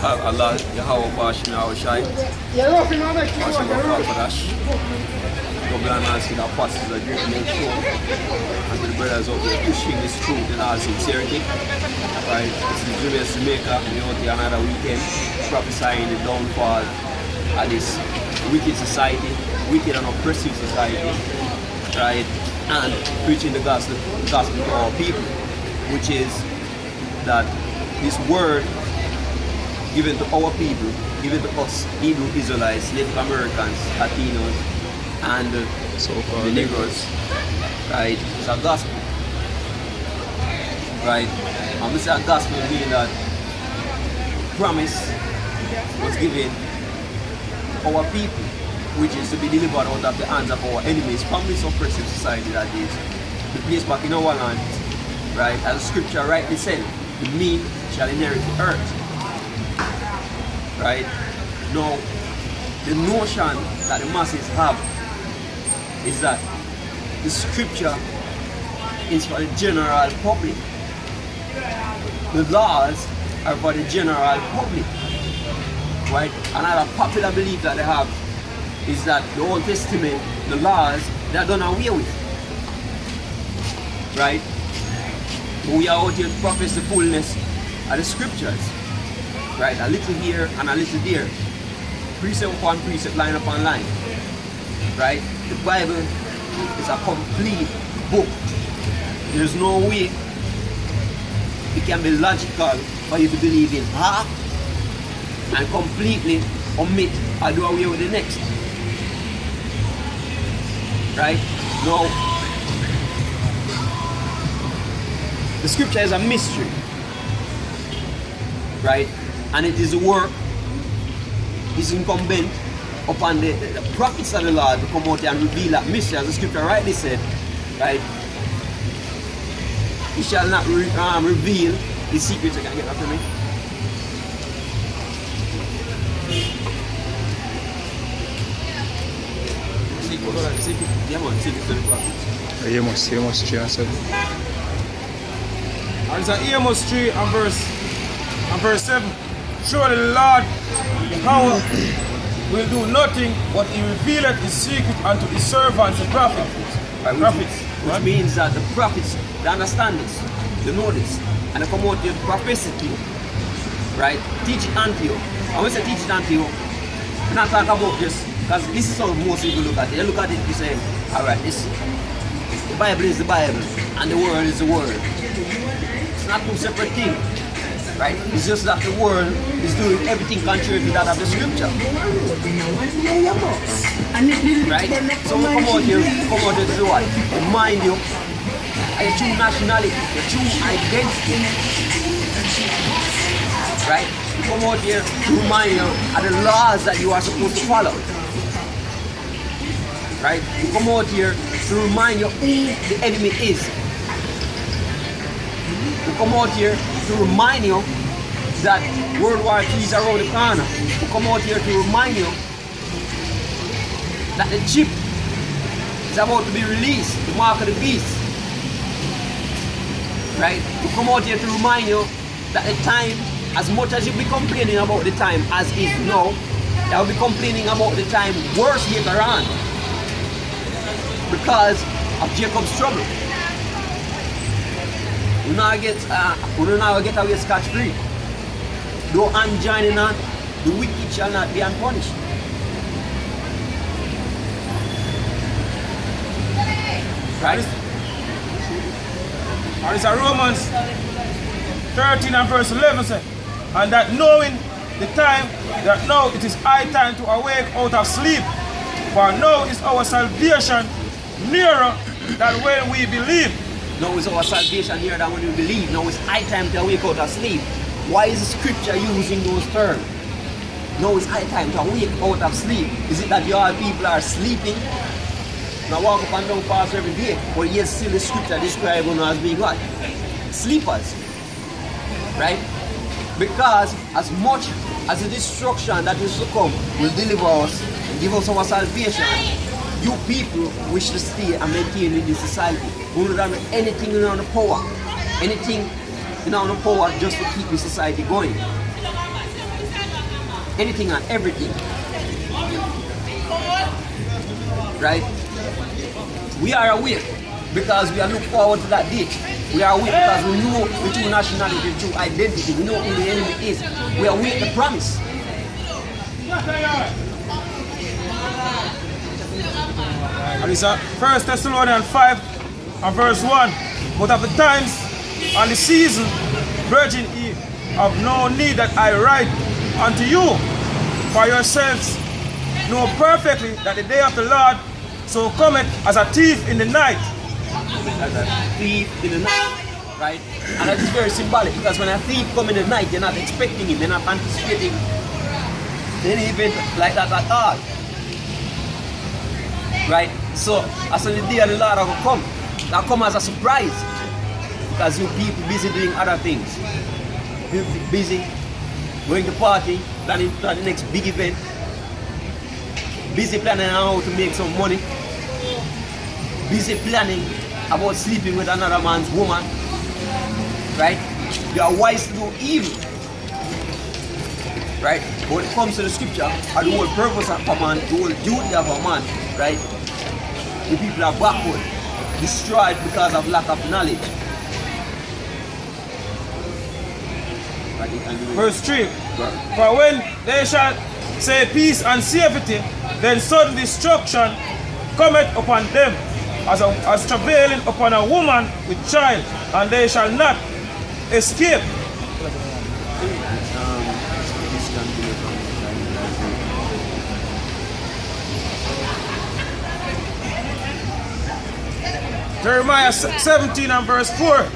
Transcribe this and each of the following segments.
Allah, Yahawah, Yahawashi, double honors to the apostles that you make sure, and to the brothers out there pushing this truth in all sincerity. Right, this is Julius Jamaica, and we're out here another weekend prophesying the downfall of this wicked society, wicked and oppressive society, right, and preaching the gospel to our people, which is that this word given to our people, given to us Hebrew Israelites, Native Americans, Latinos, and the Negroes, right, it's a gospel, right, and we say a gospel meaning that promise was given to our people, which is to be delivered out of the hands of our enemies from this oppressive society that is the place back in our land, right, as the scripture rightly said, the meek shall inherit the earth, right. Now, the notion that the masses have is that the scripture is for the general public. The laws are for the general public, right? Another popular belief that they have is that the Old Testament, the laws, they're done away with, right? But we are out here to profess the fullness of the scriptures, right? A little here and a little there, precept upon precept, line upon line, right? The Bible is a complete book. There's no way it can be logical for you to believe in half and completely omit or do away with the next. Right? Now, the scripture is a mystery. Right? And it is a work, it's incumbent upon the prophets of the Lord to come out and reveal that mystery, as the scripture rightly said, right? He shall not reveal the secrets. I can get that for me. Amos 3 and 7. And it's Amos 3 and verse 7. Surely the Lord Yahawah will do nothing but he revealeth his secret unto his servants the prophets. Which means that the prophets, they understand this, they know this, and they come out here to prophesy to you, right? Teach it unto you. And when we say teach it unto you, we're not talking about this, because this is how most people look at it. They look at it and say, alright, the Bible is the Bible, and the Word is the Word. It's not two separate things. Right? It's just that the world is doing everything contrary to that of the scripture. Right? So we come out here to do what? Remind you of your true nationality, your true identity. Right? We come out here to remind you of the laws that you are supposed to follow. Right? We come out here to remind you who the enemy is. We come out here to remind you that World War III is around the corner. We come out here to remind you that the chip is about to be released, the mark of the beast. Right? We come out here to remind you that the time, as much as you'll be complaining about the time as is now, you'll be complaining about the time worse later on because of Jacob's trouble. We now get away scotch-free. Though unjoining on, the wicked shall not be unpunished. Right? And it's a Romans 13 and verse 11 says, and that knowing the time, that now it is high time to awake out of sleep, for now is our salvation nearer than when we believe. Now is our salvation nearer than when we believe. Now it's high time to awake out of sleep. Why is the scripture using those terms? Now it's high time to awake out of sleep. Is it that your people are sleeping? Now walk up and down past every day, but yet still the scripture describes them as being what? Sleepers. Right? Because as much as the destruction that is to come will deliver us and give us our salvation, you people wish to stay and maintain in this society. We don't have anything in our power. Anything in our power just to keep the society going. anything and everything. Right? We are awake because we are looking forward to that day. We are awake because we know the true nationality, the true identity. We know who the enemy is. We await the promise. And it's 1 Thessalonians 5 and verse 1. But of the times and the season, Virgin Eve, have no need that I write unto you. For yourselves know perfectly that the day of the Lord so cometh as a thief in the night. As a thief in the night, right? And that is very symbolic because when a thief comes in the night, they're not expecting him, they're not anticipating any event like that at all. Right? So, as the day of the Lord will come, that come as a surprise because you people busy doing other things. Busy going to party, planning for the next big event, busy planning on how to make some money, busy planning about sleeping with another man's woman, right? You are wise to do evil, right? But when it comes to the scripture, and the whole purpose of a man, the whole duty of a man, right? The people are backward, destroyed because of lack of knowledge. Verse 3. For when they shall say peace and safety, then sudden destruction cometh upon them, as travailing upon a woman with child, and they shall not escape. Jeremiah 17 and verse 4.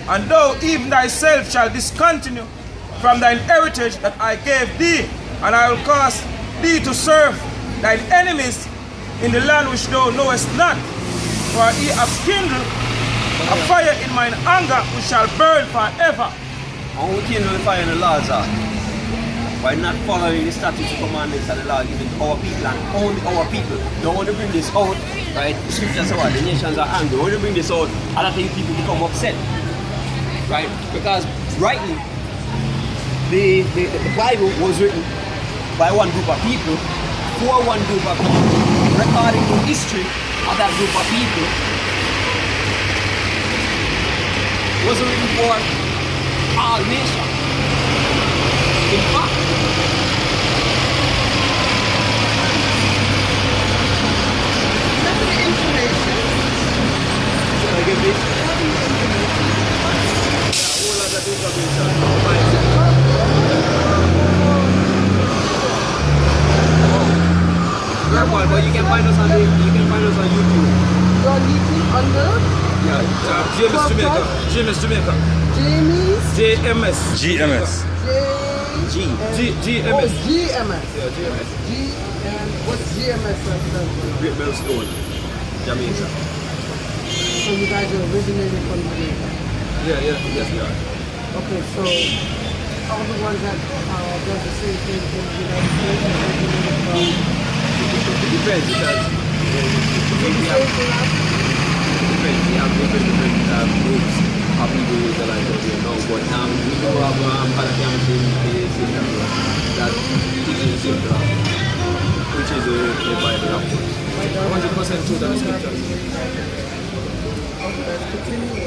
And thou even thyself shall discontinue from thine heritage that I gave thee, and I will cause thee to serve thine enemies in the land which thou knowest not. For he hath kindled a fire in mine anger which shall burn forever. And we kindle the fire in the Lord's heart by not following the statutes and commandments of the Lord given to our people and only our people. Don't want to bring this out, right? The scripture says what? The nations are angry. When you bring this out, a lot of people become upset, right? Because rightly, the Bible was written by one group of people for one group of people, recording the history of that group of people. It wasn't written for all nations. In fact, should I give this? But you can find us on YouTube. You're on YouTube under? Yeah, James Jamaica. James Jamaica. Jamie's? JMS. GMS. GMS. Oh, GMS. Yeah, GMS. What's GMS? Great Millstone, Jamaica. So you guys are originated from Jamaica? Yes we are. Okay, so all the ones that does the same thing in the United States are originated from... It depends because we have different groups of people who are like out here now, but we do have Palatiam that teaches the same class, which is the Bible of course. 100% true that the scriptures. Okay, let's continue.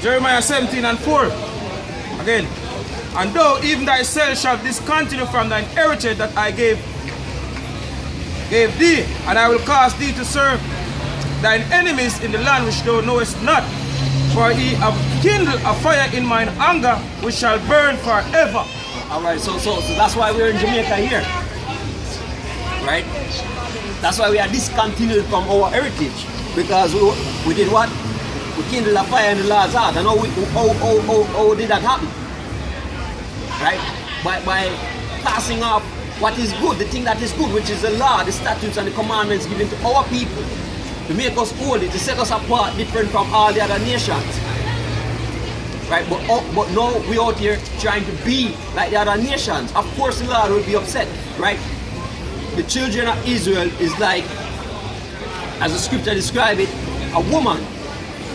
Jeremiah 17 and 4. Again. And thou even thyself shalt discontinue from thine heritage that I gave thee, and I will cause thee to serve thine enemies in the land which thou knowest not. For he hath kindled a fire in mine anger which shall burn forever. Alright, so that's why we're in Jamaica here. Right? That's why we are discontinued from our heritage. Because we did what? We kindled a fire in the Lord's heart. And how did that happen? Right? By passing off what is good, the thing that is good, which is the law, the statutes and the commandments given to our people. To make us holy, to set us apart, different from all the other nations. right? But now we out here trying to be like the other nations. Of course the Lord will be upset, right? The children of Israel is like, as the scripture describes it, a woman.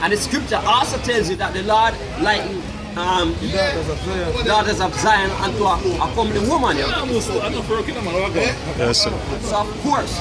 And the scripture also tells you that the Lord likened daughters of Zion unto a comely woman. Yes, sir. So of course,